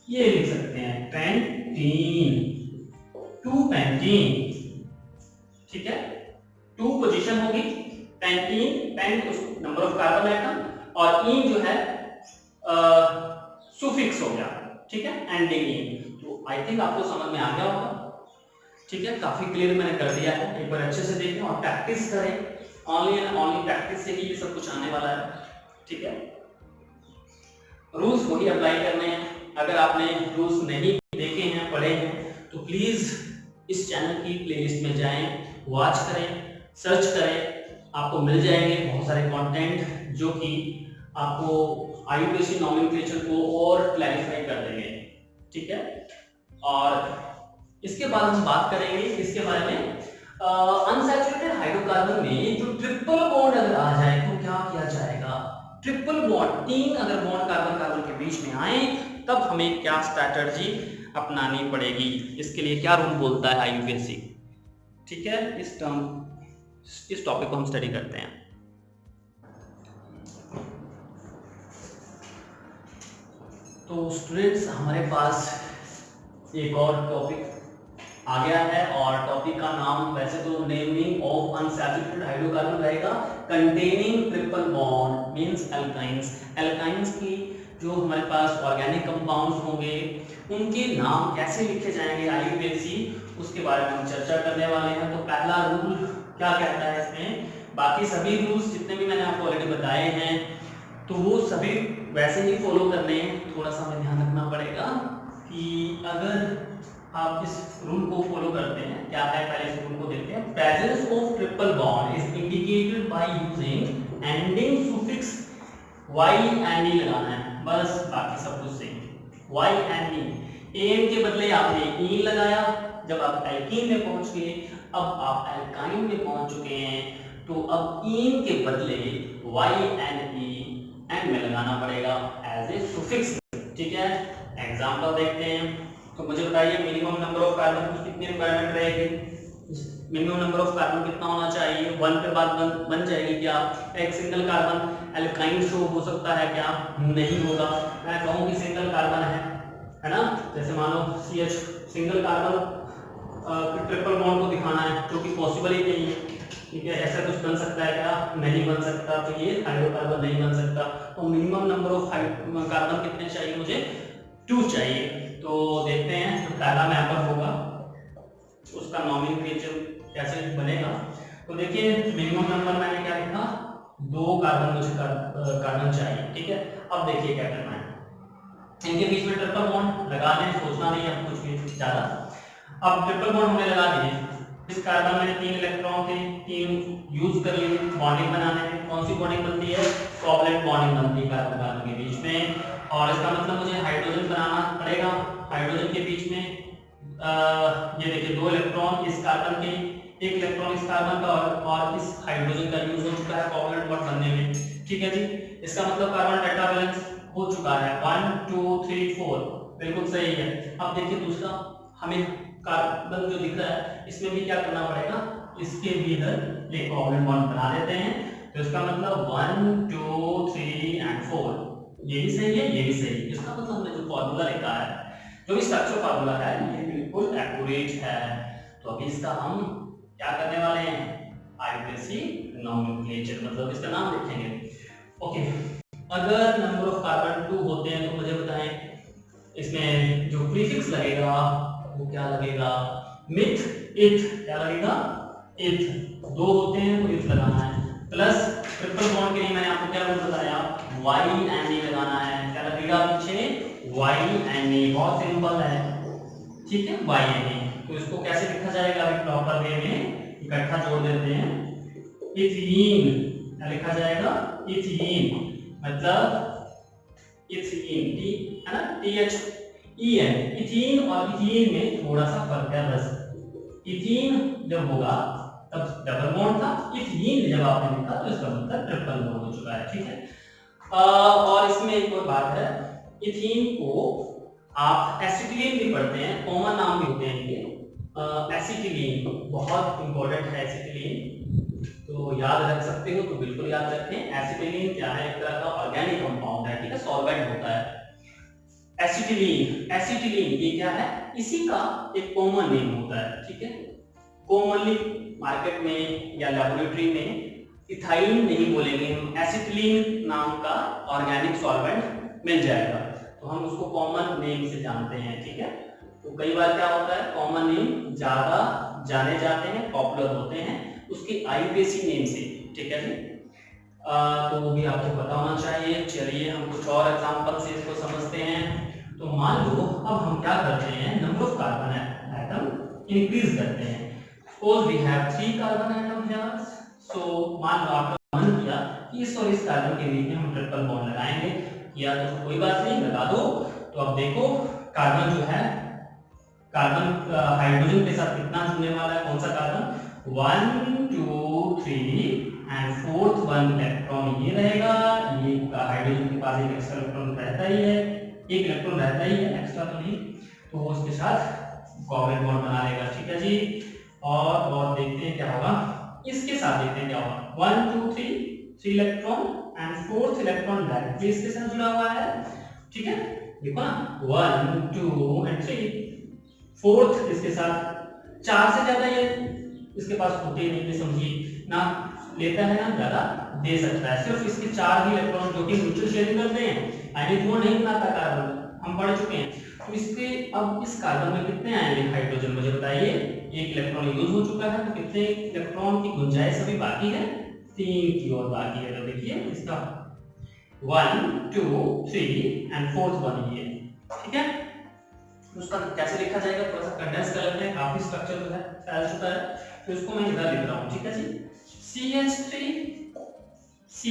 ये लिख सकते हैं पेंटीन, टू पेंटीन, ठीक है। 2 पोजीशन होगी, pentene, pent number of carbon atom, और इन जो है सुफिक्स हो गया, ठीक है, एंडिंग इन। तो आई थिंक आपको समझ में आ गया होगा, ठीक है। काफी क्लियर मैंने कर दिया है, एक बार अच्छे से देखें और प्रैक्टिस करें। ओनली एंड ओनली प्रैक्टिस से ही ये सब कुछ आने वाला है, ठीक है। रूल्स वही अप्लाई करने हैं। अगर आपने रूल्स नहीं देखे हैं, पढ़े हैं, तो प्लीज इस चैनल की प्लेलिस्ट में जाएं, वॉच करें, सर्च करें, आपको मिल जाएंगे बहुत सारे कंटेंट जो कि आपको आईयूपीएसी नॉमेनक्लेचर को और क्लैरिफाई कर देंगे, ठीक है। और इसके बाद हम बात करेंगे इसके बारे में, अनसैचुरेटेड हाइड्रोकार्बन में जो ट्रिपल बॉन्ड अगर आ जाए तो क्या किया जाएगा। ट्रिपल बॉन्ड, 3 अगर बॉन्ड कार्बन कार्बन के बीच में आए, तब हमें क्या स्ट्रैटेजी अपनानी पड़ेगी, इसके लिए क्या रूल बोलता है आईयूपीएसी, ठीक है। इस टॉपिक को हम स्टडी करते हैं। तो स्टूडेंट्स, हमारे पास एक और टॉपिक आ गया है, और टॉपिक का नाम वैसे तो नेमिंग ऑफ अनसैचुरेटेड हाइड्रोकार्बन रहेगा, containing triple bond means alkynes. Alkynes की जो हमारे पास ऑर्गेनिक कंपाउंड्स होंगे, उनके नाम कैसे लिखे जाएंगे आईयूपीएसी, उसके बारे में हम चर्चा करने वाले हैं। तो पहला रूल क्या कहता है इसमें, बाकी सभी रूल्स जितने भी मैंने आपको ऑलरेडी बताए हैं, तो वो सभी वैसे ही फॉलो करने हैं। थोड़ा सा हमें ध्यान रखना पड़ेगा कि अगर आप इस रूल को फॉलो करते हैं, क्या है पहले इस रूल को देखते हैं। Presence of triple bond is indicated by using ending suffix y and e लगाना है, बस बाकी सब कुछ same. y and e, N के बदले आपने e लगाया, जब आप एल्कीन में पहुंच गए, अब आप एल्काइन में पहुंच चुके हैं, तो अब इन के बदले y एंड e एंड में लगाना पड़ेगा एज ए सुफिक्स, ठीक है। एग्जांपल देखते हैं। तो मुझे बताइए मिनिमम नंबर ऑफ कार्बन की कितनी रिक्वायरमेंट रहेगी, मिनिमम नंबर ऑफ कार्बन कितना होना चाहिए, 1 पे बात बन जाएगी क्या। एक सिंगल कार्बन एल्काइन शो हो सकता है क्या, नहीं होगा। मैं कहूँ कि सिंगल कार्बन है ना, जैसे मान लो CH single carbon triple bond को दिखाना है, जो कि पॉसिबल ही नहीं है, ठीक है। ऐसा कुछ बन सकता है क्या, नहीं बन सकता, तो ये हाइड्रोकार्बन नहीं बन सकता। तो मिनिमम नंबर ऑफ कार्बन कितने चाहिए, मुझे 2 चाहिए। तो देखते हैं जो पहला मेंबर होगा उसका नॉमेनक्लेचर कैसे बनेगा। तो देखिए मिनिमम नंबर मैंने क्या लिखा, 2 कार्बन मुझे कार्बन चाहिए, ठीक है। अब देखिए क्या करना है, इनके बीच में ट्रिपल बॉन्ड लगा लें, सोचना नहीं है कुछ भी ज्यादा। अब ट्रिपल बॉन्ड हमने लगा दिए, इस कार्बन में 3 इलेक्ट्रॉन थे, 3 यूज कर लिए बॉन्डिंग बनाने में। कौन सी बॉन्डिंग बनती है? कोवैलेंट बॉन्डिंग बनती है कार्बन कार्बन के बीच में। और इसका मतलब मुझे हाइड्रोजन बनाना पड़ेगा। हाइड्रोजन के बीच में ये देखिए 2 इलेक्ट्रॉन इस कार्बन के, 1 इलेक्ट्रॉन इस कार्बन का और इस हाइड्रोजन का यूज हो चुका है कोवैलेंट बॉन्ड बनने में। ठीक है जी, इसका मतलब कार्बन टेट्रावैलेंस हो चुका है 1 2 3 4, बिल्कुल सही है। अब देखिए दूसरा, हमें कार्बन जो दिख रहा है इसमें भी क्या करना पड़ेगा, इसके भी इधर एक कोवैलेंट बॉन्ड बना देते हैं। तो इसका मतलब 1 2 3 एंड 4, ये भी सही है, ये भी सही है। इसका मतलब हमने जो फार्मूला लिखा है, जो भी स्ट्रक्चर फार्मूला है, ये बिल्कुल एक्यूरेट है। तो अभी इसका हम क्या करने वाले हैं, आईयूपीएसी नोमेनक्लेचर, मतलब इसका नाम लिखेंगे। ओके, अगर नंबर ऑफ कार्बन 2 होते हैं तो मुझे बताएं इसमें जो प्रीफिक्स लगेगा वो क्या लगेगा, मिथ इथ, क्या लगेगा, इथ। 2 होते हैं तो इथ लगाना है, प्लस ट्रिपल बॉन्ड के लिए मैंने आपको क्या रूल बताया, YNA लगाना है। क्या लगेगा पीछे, YNA, बहुत सिंपल है। ठीक है, YNA। तो इसको कैसे लिखा जाएगा, अभी प्रॉपर वे में इकट्ठा जोड़ देते हैं। इथीन, क्या लिखा जाएगा, इथीन, मतलब इथीन, टी है ना, THEN, इथीन और इथीन में थोड़ा सा फर्क है बस। इथीन जब होगा तब डबल बॉन्ड था, इथीन जब आपने लिखा तो इसका मतलब ट्रिपल बॉन्ड हो चुका है। ठीक है, और इसमें एक और बात है, इथीन को आप एसिटिलीन भी पढ़ते हैं, कॉमन नाम भी होते हैं इनके। एसिटिलीन बहुत इंपॉर्टेंट है, एसिटिलीन तो याद रख सकते हो तो बिल्कुल याद रखें। एसिटिलीन क्या है, एक तरह का ऑर्गेनिक कंपाउंड है, ठीक है, सॉल्वेंट होता है। एसिटिलीन, एसिटिलीन ये क्या है, इसी का एक कॉमन नेम होता है। ठीक है, कॉमनली मार्केट में या लेबोरेटरी में इथाइलिन नहीं बोलेंगे हम, एसिटिलीन नाम का ऑर्गेनिक सॉल्वेंट मिल जाएगा, तो हम उसको कॉमन नेम से जानते हैं। ठीक है, तो कई बार क्या होता है, कॉमन नेम ज्यादा जाने जाते हैं, पॉपुलर होते हैं उसके आईयूपीएसी नेम से। ठीक है जी, तो वो भी आपको पता होना चाहिए। चलिए हम कुछ और एग्जांपल से इसको समझते हैं। तो मान लो अब हम क्या करते हैं, number of carbon atom increase करते हैं। Suppose we have 3 carbon atom here, so मान लो आपका मन किया कि इस और इस कार्बन के बीच में हम ट्रिपल बॉन्ड लगाएंगे, या तो कोई बात नहीं, लगा दो। तो अब देखो कार्बन जो है, कार्बन हाइड्रोजन के साथ कितना जुड़ने वाला है, कौन सा कार्बन, 1 2 3 एंड फोर्थ 1 इलेक्ट्रॉन ये रहेगा। ये हाइड्रोजन के पास एक एक्स्ट्रा इलेक्ट्रॉन रहता ही है, एक इलेक्ट्रॉन रहता ही है, एक्स्ट्रा तो नहीं, तो वो उसके साथ कोवैलेंट बॉन्ड बना लेगा। ठीक है जी, और देखते हैं क्या होगा, इसके साथ देखते हैं क्या होगा, 1 2 3 electron and fourth electron directly इसके साथ जुड़ा हुआ है। ठीक है, देखो ना 1 2 एंड 3, फोर्थ इसके साथ, 4 से ज्यादा ये इसके पास होते नहीं, समझिए ना, लेता है ना ज्यादा दे सकता है। सिर्फ इसके 4 ही इलेक्ट्रॉन जो कि म्यूचुअल शेयरिंग करते हैं, आयनिक बॉन्ड नहीं बनाता कार्बन, हम पढ़ चुके हैं। तो इसके अब इस कार्बन में कितने आएंगे हाइड्रोजन, मुझे बताइए। 1 इलेक्ट्रॉन यूज हो चुका है, तो कितने इलेक्ट्रॉन की गुंजाइश अभी बाकी है, 3 की और बाकी है। तो देखिए इसका 1 2 3 एंड फोर्थ 1 ये। ठीक है, उसका कैसे लिखा जाएगा, थोड़ा सा कंडेंस कर लेते हैं, काफी स्ट्रक्चर जो है फैल चुका है, तो इसको मैं इधर लिख रहा हूं। ठीक है जी, CH3C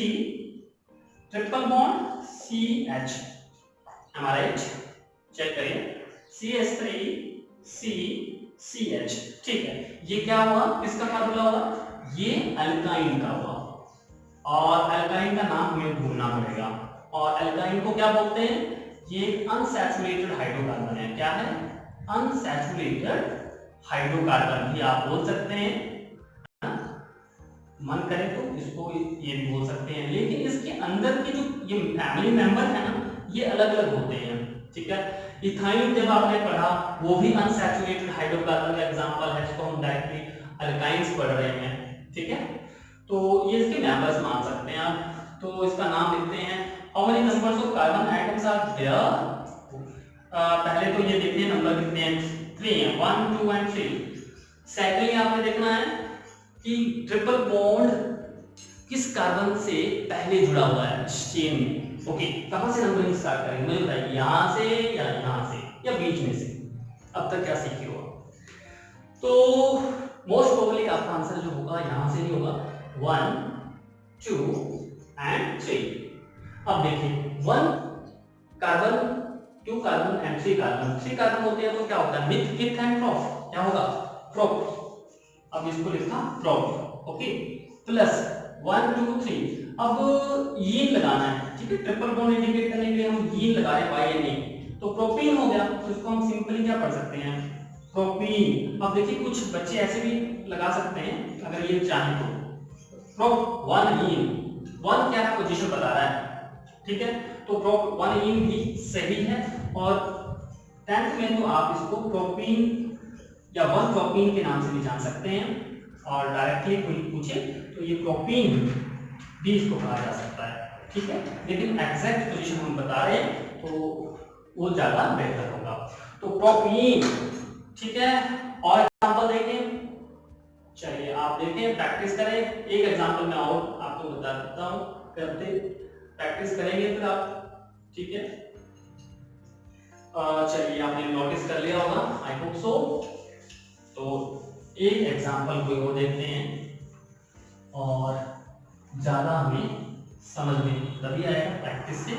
ट्रिपल बॉन्ड CH, हमारा H चेक करिए, CH3CCH। ठीक है, ये क्या हुआ, किसका फार्मूला हुआ, ये अल्काइन का हुआ, और अल्काइन का नाम हमें ढूंढना पड़ेगा। और अल्काइन को क्या बोलते हैं, ये अनसैचुरेटेड हाइड्रोकार्बन है। क्या है, अनसैचुरेटेड हाइड्रोकार्बन भी आप बोल सकते हैं, मन करे तो इसको ये भी बोल सकते हैं, लेकिन इसके अंदर के जो ये फैमिली मेंबर है ना, ये अलग अलग होते हैं। ठीक है, इथाइल जब आपने पढ़ा वो भी अनसैचुरेटेड हाइड्रोकार्बन का एग्जांपल है, जिसको हम डायरेक्टली अल्काइंस पढ़ रहे हैं। ठीक है, तो ये इसके मेंबर्स मान सकते हैं आप। तो इसका नाम लिखते हैं, how many numbers of carbon atoms are there. पहले तो ये देखते हैं नंबर कितने हैं, 3 है, 1 2 एंड 3। सेकंडली आपने देखना है कि ट्रिपल बॉन्ड किस कार्बन से पहले जुड़ा हुआ है इस चेन में। ओके, कहां से नंबरिंग स्टार्ट करेंगे मुझे बताइए, यहां से या यहां से या बीच में से। अब तक क्या सीखे हो? तो मोस्ट प्रोबेबली आपका आंसर जो होगा यहां से नहीं होगा, 1 2 एंड 3। अब देखिए 1 carbon 2 carbon and 3 carbon, 3 carbon होते हैं तो क्या होता है, मिथ किथ एंड प्रोप, क्या होगा, प्रोप। अब इसको लिखा प्रोप। Okay, plus 1 2 3। अब यीन लगाना है, ठीक है, ट्रिपल बॉन्ड इंडिकेट करने के लिए हम यीन लगा रहे हैं, YN, तो प्रोपीन हो गया। तो इसको हम सिंपली क्या पढ़ सकते हैं, प्रोपीन। अब देखिए कुछ बच्चे ऐसे भी लगा सकते हैं अगर ये चाहें तो, प्रोप 1 यीन, 1 क्या है, पोजीशन बता रहा है, ठीक है, तो प्रोप 1 यीन भी सही है। और 10th में तो आप इसको प्रोपीन या 1 प्रोपीन के नाम से भी जान सकते हैं, और डायरेक्टली कोई पूछे तो ये प्रोपीन भी इसको कहा जा सकता है, ठीक है, लेकिन एग्जैक्ट पोजीशन हम बता रहे हैं तो वो ज्यादा बेहतर होगा। तो प्रोपीन, ठीक है। और एग्जांपल देखें, चलिए आप देखें, प्रैक्टिस करें। एक एग्जांपल मैं और आपको बता देता हूं, करते प्रैक्टिस करेंगे फिर आप, ठीक है। चलिए आपने नोटिस कर लिया होगा, आई होप सो। तो एक एग्जांपल कोई और देखते हैं और ज्यादा हमें समझ में तभी आएगा प्रैक्टिस से।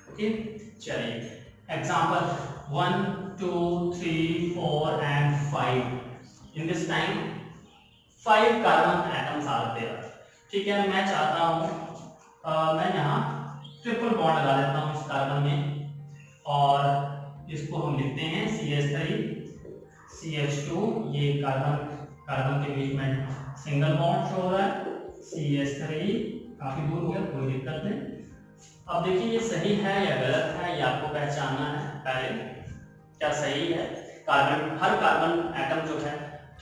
ओके, चलिए example 1 2 3 4 and 5। In this time 5 carbon atoms are there, ठीक है। मैं चाहता हूं मैं यहाँ ट्रिपल बॉन्ड लगा देता हूँ इस कार्बन में, और इसको हम लिखते हैं CH3 CH2। ये कार्बन के बीच में सिंगल बॉन्ड शो हो रहा है, CH3 काफी दूर हो गया, कोई दिक्कत नहीं। अब देखिए ये सही है या गलत है, ये आपको पहचानना है पहले, क्या सही है। कार्बन, हर कार्बन एटम जो है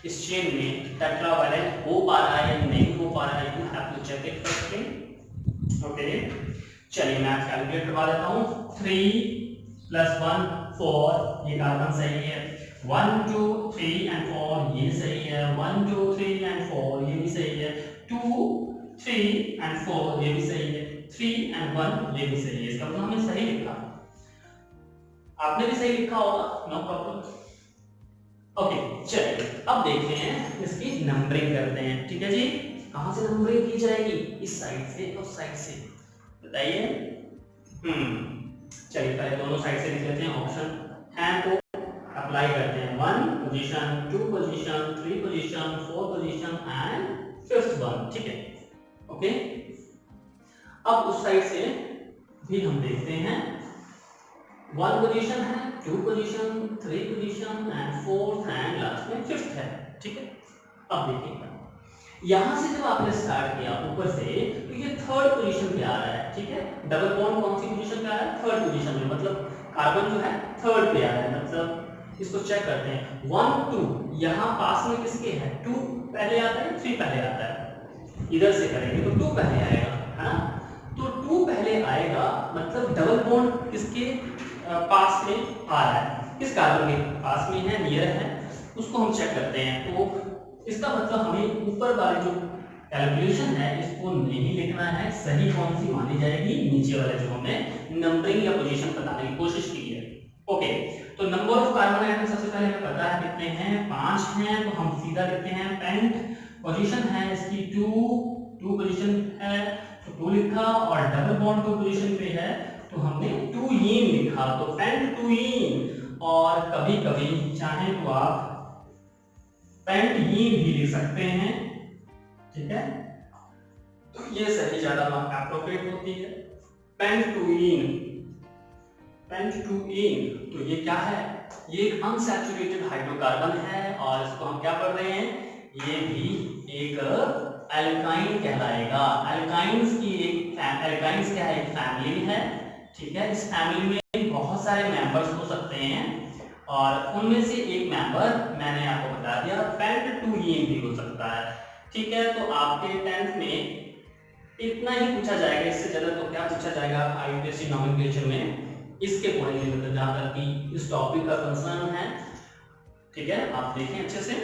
इस चेन में टेट्रावैलेंट हो पा रहा है या नहीं हो पा रहा है, you have to check it first. Okay, चलिए मैं कैलकुलेट करवा देता हूँ। 3 + 1 4, ये कार्बन सही है। 1 2 3 एंड 4 ये सही है। 1 2 3 एंड 4 ये भी सही है। 2 3 एंड 4 ये भी सही है। 3 एंड 1 ये भी सही है। इसका मतलब हमने सही लिखा, आपने भी सही लिखा होगा, नो प्रॉब्लम। ओके, चलिए अब देखते हैं इसकी नंबरिंग करते हैं, ठीक है जी। कहां से नंबरिंग की जाएगी, इस साइड से और साइड से, बताइए। चलिए पहले दोनों साइड से लिख लेते हैं, ऑप्शन है तो अप्लाई करते हैं। 1 position, 2 position, 3 position, 4 position and 5th one, ठीक है। ओके, अब उस साइड से भी हम देखते हैं, 1 पोजीशन है, 2 position, 3 position and 4th and last में 5th है, ठीक है। अब देखिए यहां से जब आपने स्टार्ट किया ऊपर से, तो ये 3rd पोजीशन पे आ रहा है, ठीक है। डबल बॉन्ड कौन सी पोजीशन पे आ रहा है, 3rd पोजीशन में, मतलब कार्बन जो है 3rd पे आ रहा है। मतलब इसको चेक करते हैं, 1 2 यहाँ पास में किसके है, 2 पहले आता है, 3 पहले आता है। इधर से करेंगे तो 2 पहले आएगा, है ना। तो 2 पहले आएगा, मतलब डबल बॉन्ड किसके पास में आ रहा है, किस कार्बन के पास में है, नियर है, उसको हम चेक करते हैं। तो इसका मतलब हमें ऊपर वाले जो कैलकुलेशन है इसको नहीं लिखना है, सही कौन सी मानी जाएगी, नीचे वाले जो हमने नंबरिंग या पोजीशन बताने की कोशिश की है। ओके, तो नंबर ऑफ कार्बन एटम सबसे पहले हमें पता है कितने हैं, 5 हैं, तो हम सीधा लिखते हैं। पेंट पोजीशन है इसकी 2 पोजीशन है तो 2 लिखा, और डबल बॉन्ड 2 पोजीशन पे है तो हमने 2 यीन लिखा, तो पेंट 2 यीन। और कभी कभी चाहे तो आप पेंट यीन भी लिख सकते हैं, ठीक है, तो ये सही ज्यादा एप्रोप्रिएट होती है। पेंट 2 यीन, पेंट 2 यीन, तो ये क्या है, ये एक अनसैचुरेटेड हाइड्रोकार्बन है, और इसको हम क्या पढ़ रहे हैं, ये भी एक एल्काइन कहलाएगा। एल्काइंस की एक एल्काइंस क्या है, एक फैमिली है, ठीक है। इस फैमिली में बहुत सारे मेंबर्स हो सकते हैं, और उनमें से एक मेंबर मैंने आपको बता दिया, पेंट 2 यीन भी हो सकता है, ठीक है। तो आपके 10th में इतना ही पूछा जाएगा, इससे ज्यादा तो क्या पूछा जाएगा IUPAC नोमेनक्लेचर में, इसके पॉइंट में, मतलब जहां तक कि इस टॉपिक का कंसर्न है, ठीक है। आप देखें अच्छे से।